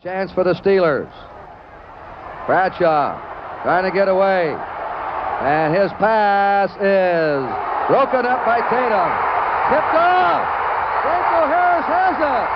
Chance for the Steelers. Bradshaw trying to get away. And his pass is broken up by Tatum. Tipped off. Franco Harris has it.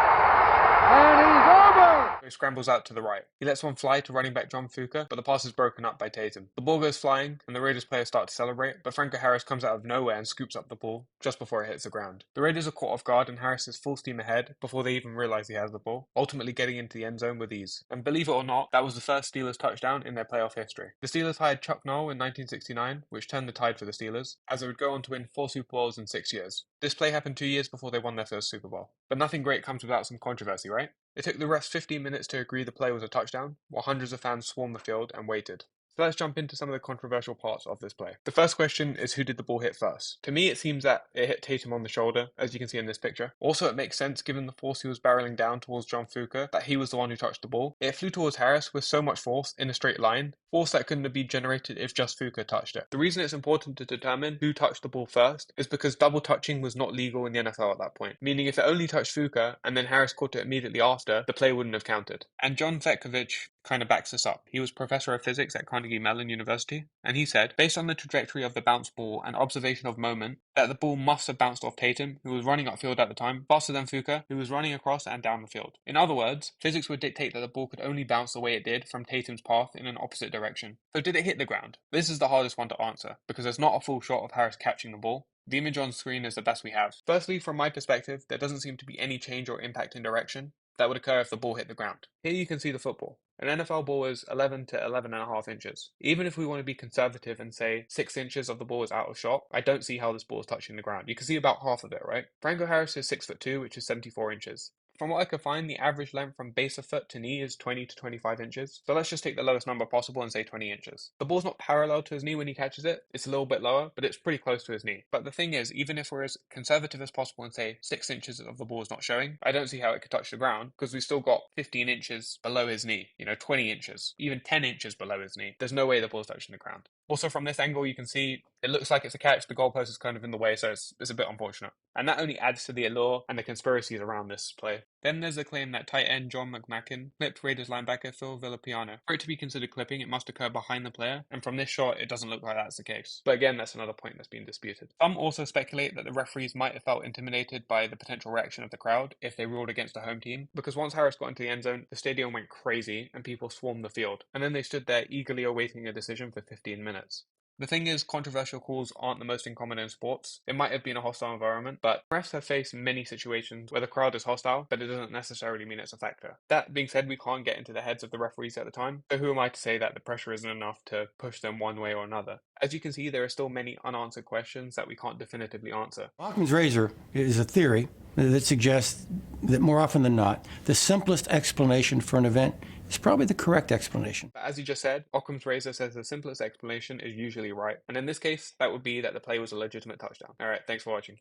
And he's over. He scrambles out to the right. He lets one fly to running back John Fuca, but the pass is broken up by Tatum. The ball goes flying, and the Raiders players start to celebrate, but Franco Harris comes out of nowhere and scoops up the ball just before it hits the ground. The Raiders are caught off guard, and Harris is full steam ahead before they even realize he has the ball, ultimately getting into the end zone with ease. And believe it or not, that was the first Steelers touchdown in their playoff history. The Steelers hired Chuck Noll in 1969, which turned the tide for the Steelers, as they would go on to win 4 Super Bowls in 6 years. This play happened 2 years before they won their first Super Bowl. But nothing great comes without some controversy, right? It took the refs 15 minutes to agree the play was a touchdown, while hundreds of fans swarmed the field and waited. So let's jump into some of the controversial parts of this play. The first question is, who did the ball hit first? To me, it seems that it hit Tatum on the shoulder, as you can see in this picture. Also, it makes sense given the force he was barreling down towards John Fuca that he was the one who touched the ball. It flew towards Harris with so much force in a straight line, force that couldn't have been generated if just Fuca touched it. The reason it's important to determine who touched the ball first is because double touching was not legal in the NFL at that point, meaning if it only touched Fuca and then Harris caught it immediately after, the play wouldn't have counted. And John Vetkovich kind of backs this up. He was professor of physics at Carnegie Mellon University, and he said, based on the trajectory of the bounce ball and observation of moment, that the ball must have bounced off Tatum, who was running upfield at the time, faster than Fuca, who was running across and down the field. In other words, physics would dictate that the ball could only bounce the way it did from Tatum's path in an opposite direction. So did it hit the ground? This is the hardest one to answer, because there's not a full shot of Harris catching the ball. The image on screen is the best we have. Firstly, from my perspective, there doesn't seem to be any change or impact in direction that would occur if the ball hit the ground. Here you can see the football. An NFL ball is 11 to 11.5 inches. Even if we want to be conservative and say 6 inches of the ball is out of shot, I don't see how this ball is touching the ground. You can see about half of it, right? Franco Harris is 6'2", which is 74 inches. From what I could find, the average length from base of foot to knee is 20 to 25 inches. So let's just take the lowest number possible and say 20 inches. The ball's not parallel to his knee when he catches it. It's a little bit lower, but it's pretty close to his knee. But the thing is, even if we're as conservative as possible and say 6 inches of the ball is not showing, I don't see how it could touch the ground because we've still got 15 inches below his knee, 20 inches, even 10 inches below his knee. There's no way the ball's touching the ground. Also, from this angle, you can see it looks like it's a catch. The goalpost is kind of in the way, so it's a bit unfortunate. And that only adds to the allure and the conspiracies around this play. Then there's the claim that tight end John McMacken clipped Raiders linebacker Phil Villapiano. For it to be considered clipping, it must occur behind the player, and from this shot, it doesn't look like that's the case. But again, that's another point that's been disputed. Some also speculate that the referees might have felt intimidated by the potential reaction of the crowd if they ruled against the home team, because once Harris got into the end zone, the stadium went crazy and people swarmed the field, and then they stood there eagerly awaiting a decision for 15 minutes. The thing is, controversial calls aren't the most uncommon in sports. It might have been a hostile environment, but refs have faced many situations where the crowd is hostile, but it doesn't necessarily mean it's a factor. That being said, we can't get into the heads of the referees at the time, so who am I to say that the pressure isn't enough to push them one way or another? As you can see, there are still many unanswered questions that we can't definitively answer. Occam's razor is a theory that suggests that more often than not, the simplest explanation for an event is probably the correct explanation. But as you just said, Occam's razor says the simplest explanation is usually right, and in this case, that would be that the play was a legitimate touchdown. Alright, thanks for watching.